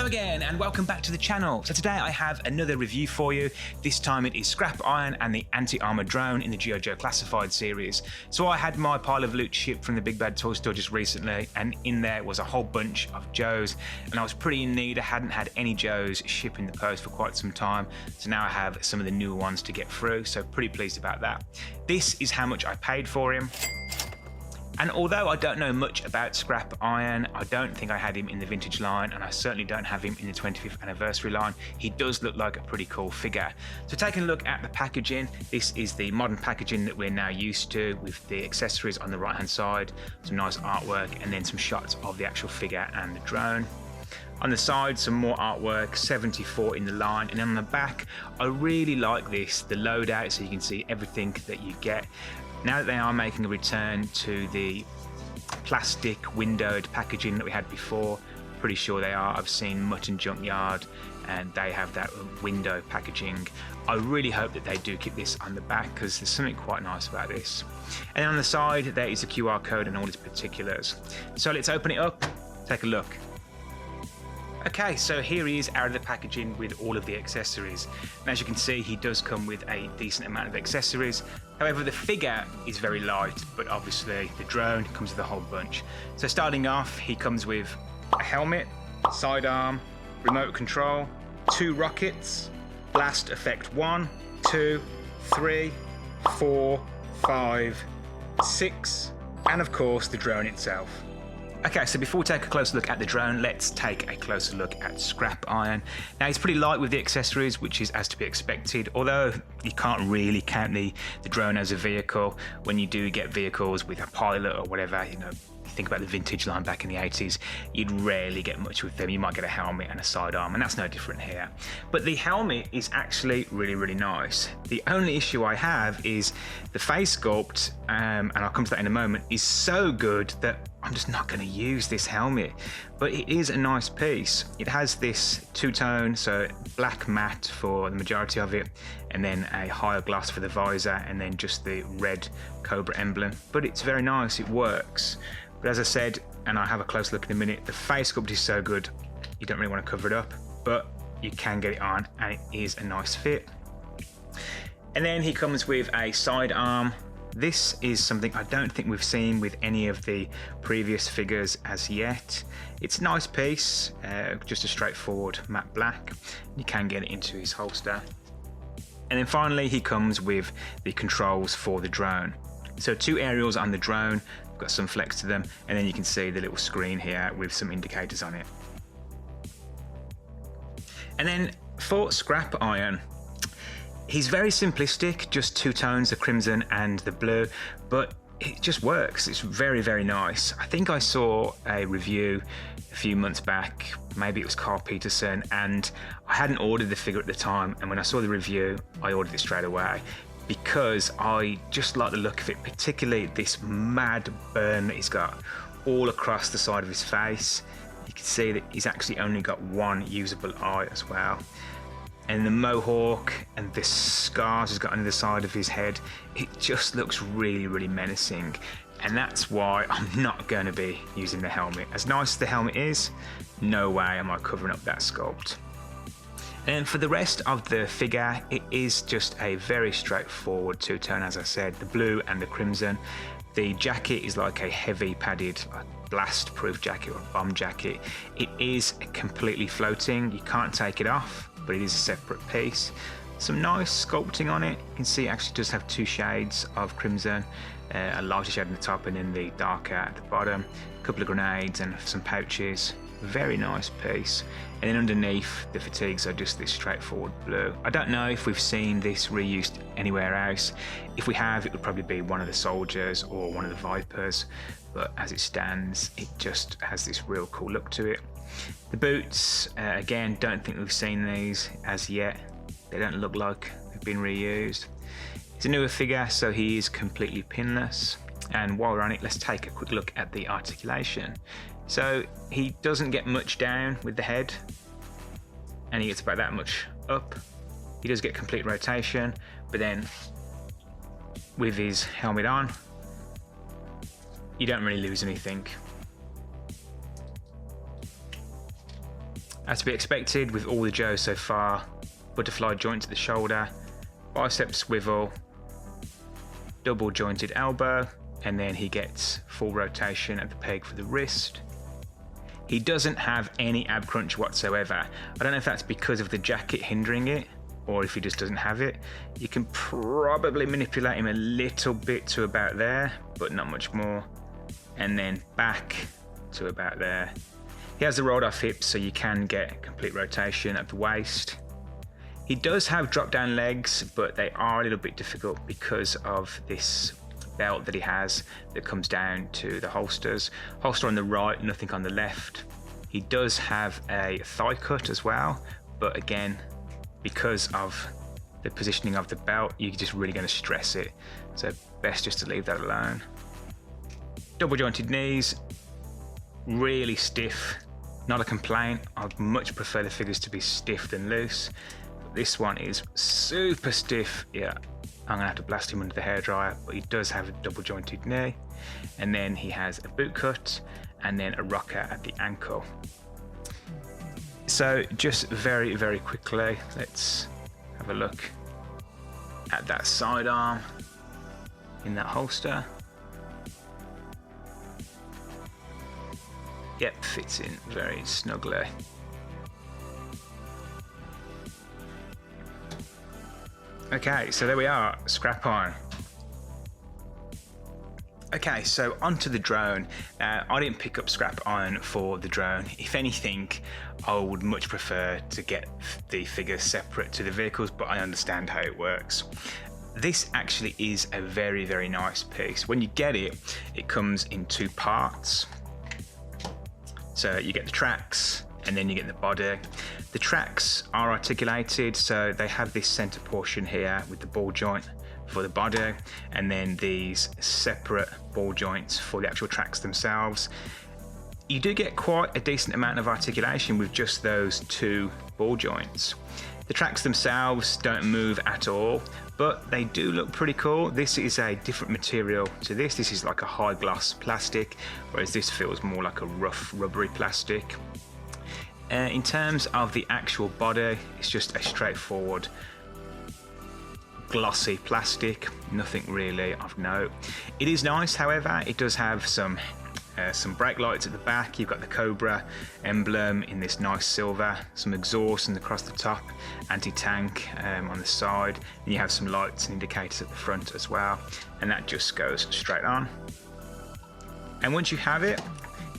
again, and welcome back to the channel. So today I have another review for you. This time it is Scrap Iron and the Anti-Armor Drone in the G.I. Joe Classified series. So I had my pile of loot shipped from the Big Bad Toy Store just recently, and in there was a whole bunch of Joes, and I was pretty in need. I hadn't had any Joes ship in the post for quite some time, so now I have some of the newer ones to get through, so pretty pleased about that. This is how much I paid for him. And although I don't know much about Scrap Iron, I don't think I had him in the vintage line, and I certainly don't have him in the 25th anniversary line. He does look like a pretty cool figure. So taking a look at the packaging, this is the modern packaging that we're now used to, with the accessories on the right hand side, some nice artwork, and then some shots of the actual figure and the drone. On the side, some more artwork, 74 in the line, and on the back, I really like this, the loadout, so you can see everything that you get. Now that they are making a return to the plastic windowed packaging that we had before, pretty sure they are. I've seen Mutton Junkyard and they have that window packaging. I really hope that they do keep this on the back, because there's something quite nice about this. And then on the side, there is a QR code and all its particulars. So let's open it up, take a look. Okay, so here he is out of the packaging with all of the accessories. And as you can see, he does come with a decent amount of accessories. However, the figure is very light, but obviously the drone comes with a whole bunch. So starting off, he comes with a helmet, sidearm, remote control, 2 rockets, blast effect 1, 2, 3, 4, 5, 6, and of course the drone itself. Okay, so before we take a closer look at the drone, let's take a closer look at Scrap Iron. Now, he's pretty light with the accessories, which is as to be expected, although you can't really count the drone as a vehicle. When you do get vehicles with a pilot or whatever, you know, think about the vintage line back in the 80s, you'd rarely get much with them. You might get a helmet and a sidearm, and that's no different here. But the helmet is actually really, really nice. The only issue I have is the face sculpt, and I'll come to that in a moment, is so good that I'm just not going to use this helmet. But it is a nice piece. It has this two-tone, so black matte for the majority of it, and then a higher gloss for the visor, and then just the red Cobra emblem. But it's very nice, it works. But as I said, and I'll have a close look in a minute, the face sculpt is so good, you don't really want to cover it up, but you can get it on, and it is a nice fit. And then he comes with a sidearm. This is something I don't think we've seen with any of the previous figures as yet. It's a nice piece, just a straightforward matte black. You can get it into his holster. And then finally, he comes with the controls for the drone. So 2 aerials on the drone, got some flex to them, and then you can see the little screen here with some indicators on it. And then for Scrap Iron, he's very simplistic, just 2 tones, the crimson and the blue, but it just works. It's very, very nice. I think I saw a review a few months back, maybe it was Carl Peterson, and I hadn't ordered the figure at the time, and when I saw the review, I ordered it straight away, because I just like the look of it, particularly this mad burn that he's got all across the side of his face. You can see that he's actually only got 1 usable eye as well. And the mohawk and the scars he's got on the side of his head, it just looks really, really menacing. And that's why I'm not going to be using the helmet. As nice as the helmet is, no way am I covering up that sculpt. And for the rest of the figure, it is just a very straightforward 2-tone, as I said, the blue and the crimson. The jacket is like a heavy padded blast-proof jacket or bomb jacket. It is completely floating, you can't take it off, but it is a separate piece. Some nice sculpting on it. You can see it actually does have 2 shades of crimson, a lighter shade on the top and then the darker at the bottom. A couple of grenades and some pouches. Very nice piece. And then underneath, the fatigues are just this straightforward blue. I don't know if we've seen this reused anywhere else. If we have, it would probably be one of the soldiers or one of the Vipers, but as it stands, it just has this real cool look to it. The boots, again, don't think we've seen these as yet. They don't look like they've been reused. It's a newer figure, so he is completely pinless. And while we're on it, let's take a quick look at the articulation. So he doesn't get much down with the head, and he gets about that much up. He does get complete rotation, but then with his helmet on, you don't really lose anything. As to be expected with all the Joes so far, butterfly joint to the shoulder, bicep swivel, double jointed elbow, and then he gets full rotation at the peg for the wrist. He doesn't have any ab crunch whatsoever. I don't know if that's because of the jacket hindering it, or if he just doesn't have it. You can probably manipulate him a little bit to about there, but not much more. And then back to about there. He has the rolled off hips, so you can get complete rotation at the waist. He does have drop down legs, but they are a little bit difficult because of this belt that he has that comes down to the holsters. Holster on the right, nothing on the left. He does have a thigh cut as well, but again, because of the positioning of the belt, you're just really going to stress it. So best just to leave that alone. Double jointed knees, really stiff. Not a complaint. I'd much prefer the figures to be stiff than loose. But this one is super stiff. Yeah, I'm gonna have to blast him under the hairdryer, but he does have a double jointed knee. And then he has a boot cut and then a rocker at the ankle. So just very, very quickly, let's have a look at that sidearm in that holster. Yep, fits in very snugly. Okay, so there we are, scrap iron. Okay, so onto the drone. I didn't pick up scrap iron for the drone. If anything, I would much prefer to get the figures separate to the vehicles, but I understand how it works. This actually is a very, very nice piece. When you get it, it comes in two parts. So you get the tracks and then you get the body. The tracks are articulated, so they have this center portion here with the ball joint for the body, and then these separate ball joints for the actual tracks themselves. You do get quite a decent amount of articulation with just those two ball joints. The tracks themselves don't move at all, but they do look pretty cool. This is a different material to this. This is like a high gloss plastic, whereas this feels more like a rough rubbery plastic. In terms of the actual body, it's just a straightforward glossy plastic, nothing really of note. It is nice, however, it does have some brake lights at the back. You've got the Cobra emblem in this nice silver, some exhaust and across the top, anti-tank on the side, and you have some lights and indicators at the front as well, and that just goes straight on. And once you have it,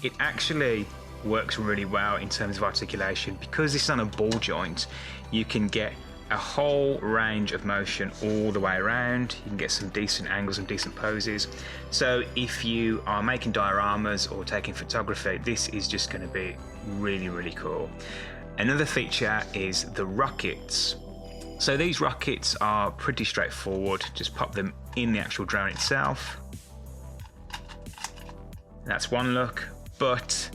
it actually works really well in terms of articulation. Because this is on a ball joint, you can get a whole range of motion all the way around. You can get some decent angles and decent poses. So if you are making dioramas or taking photography, this is just going to be really, really cool. Another feature is the rockets. So these rockets are pretty straightforward. Just pop them in the actual drone itself. That's one look, but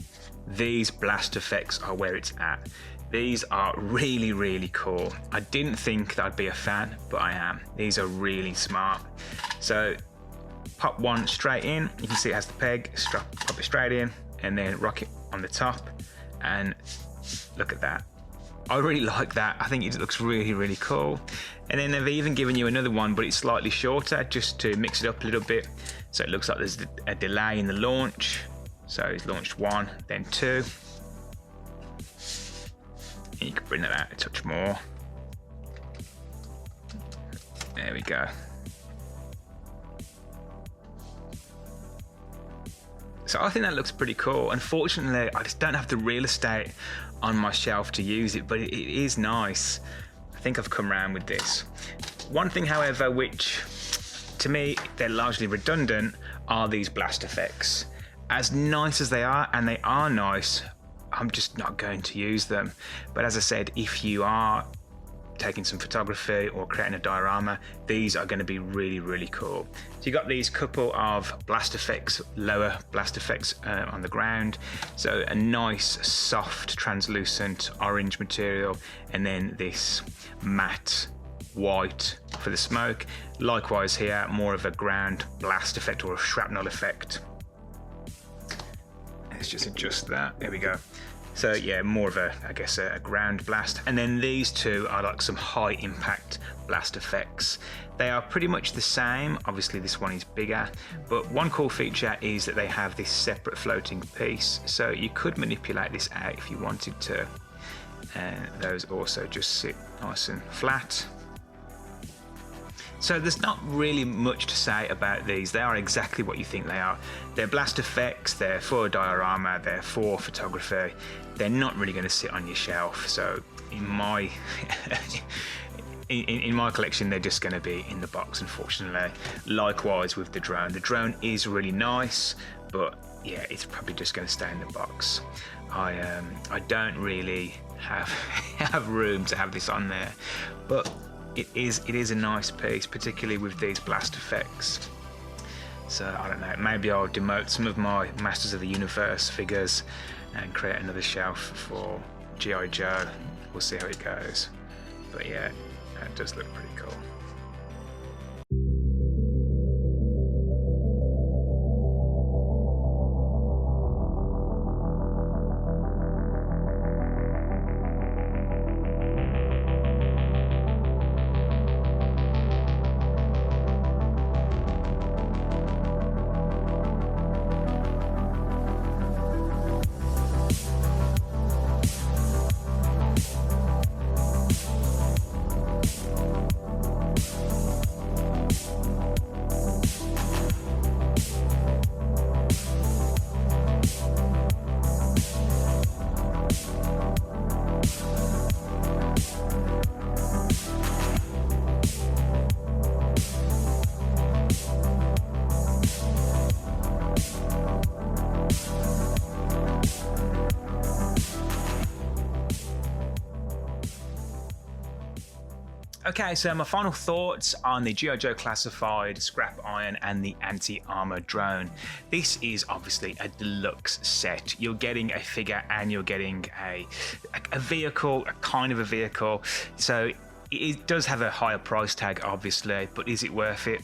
these blast effects are where it's at. These are really, really cool. I didn't think that I'd be a fan, but I am. These are really smart. So pop one straight in. You can see it has the peg, pop it straight in, and then rocket on the top. And look at that. I really like that. I think it looks really, really cool. And then they've even given you another one, but it's slightly shorter just to mix it up a little bit. So it looks like there's a delay in the launch. So it's launched one, then two. And you can bring that out a touch more. There we go. So I think that looks pretty cool. Unfortunately, I just don't have the real estate on my shelf to use it, but it is nice. I think I've come around with this. One thing, however, which to me, they're largely redundant, are these blast effects. As nice as they are, and they are nice, I'm just not going to use them. But as I said, if you are taking some photography or creating a diorama, these are going to be really, really cool. So you got these couple of blast effects, lower blast effects on the ground. So a nice, soft, translucent orange material, and then this matte white for the smoke. Likewise here, more of a ground blast effect or a shrapnel effect. Let's just adjust that. There we go. So yeah, more of a, I guess, a ground blast. And then these two are like some high impact blast effects. They are pretty much the same. Obviously this one is bigger, but one cool feature is that they have this separate floating piece. So you could manipulate this out if you wanted to. And those also just sit nice and flat. So there's not really much to say about these. They are exactly what you think they are. They're blast effects, they're for diorama, they're for photography. They're not really going to sit on your shelf. So in my in my collection, they're just going to be in the box, unfortunately. Likewise with the drone. The drone is really nice, but yeah, it's probably just going to stay in the box. I don't really have room to have this on there, but it is a nice piece, particularly with these blast effects. So I don't know, maybe I'll demote some of my Masters of the Universe figures and create another shelf for G.I. Joe. We'll see how it goes. But yeah, it does look pretty cool. Okay, so my final thoughts on the G.I. Joe Classified Scrap Iron and the Anti-Armor Drone. This is obviously a deluxe set. You're getting a figure and you're getting a vehicle, a kind of a vehicle. So it does have a higher price tag, obviously, but is it worth it?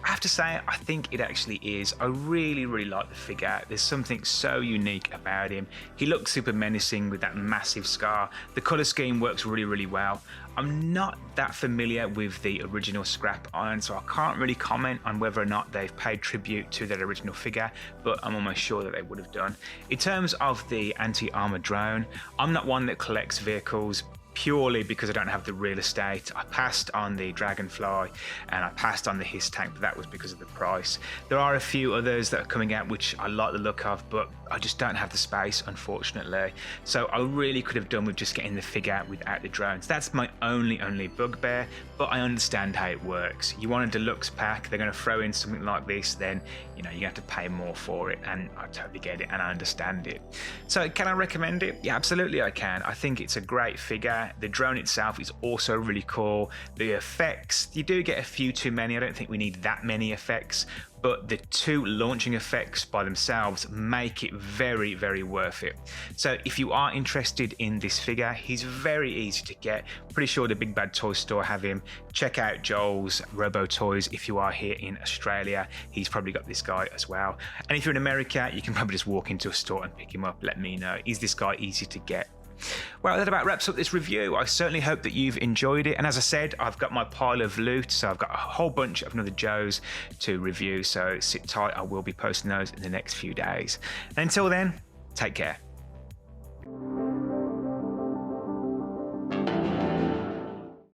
I have to say, I think it actually is. I really like the figure. There's something so unique about him. He looks super menacing with that massive scar. The color scheme works really well. I'm not that familiar with the original Scrap Iron, so I can't really comment on whether or not they've paid tribute to that original figure, but I'm almost sure that they would have done. In terms of the Anti-Armor Drone, I'm not one that collects vehicles purely because I don't have the real estate. I passed on the Dragonfly and I passed on the Hiss Tank, but that was because of the price. There are a few others that are coming out which I like the look of, but I just don't have the space, unfortunately. So I really could have done with just getting the figure without the drones. That's my only bugbear, but I understand how it works. You want a deluxe pack, they're going to throw in something like this, then you know you have to pay more for it, and I totally get it and I understand it. So can I recommend it? Yeah, absolutely I can. I think it's a great figure. The drone itself is also really cool. The effects, you do get a few too many. I don't think we need that many effects, but the two launching effects by themselves make it very worth it. So if you are interested in this figure, he's very easy to get. Pretty sure the Big Bad Toy Store have him. Check out Joel's Robo Toys if you are here in Australia. He's probably got this guy as well. And if you're in America, you can probably just walk into a store and pick him up. Let me know. Is this guy easy to get? Well, that about wraps up this review. I certainly hope that you've enjoyed it. And as I said, I've got my pile of loot, so I've got a whole bunch of another Joes to review. So sit tight, I will be posting those in the next few days. And until then, take care.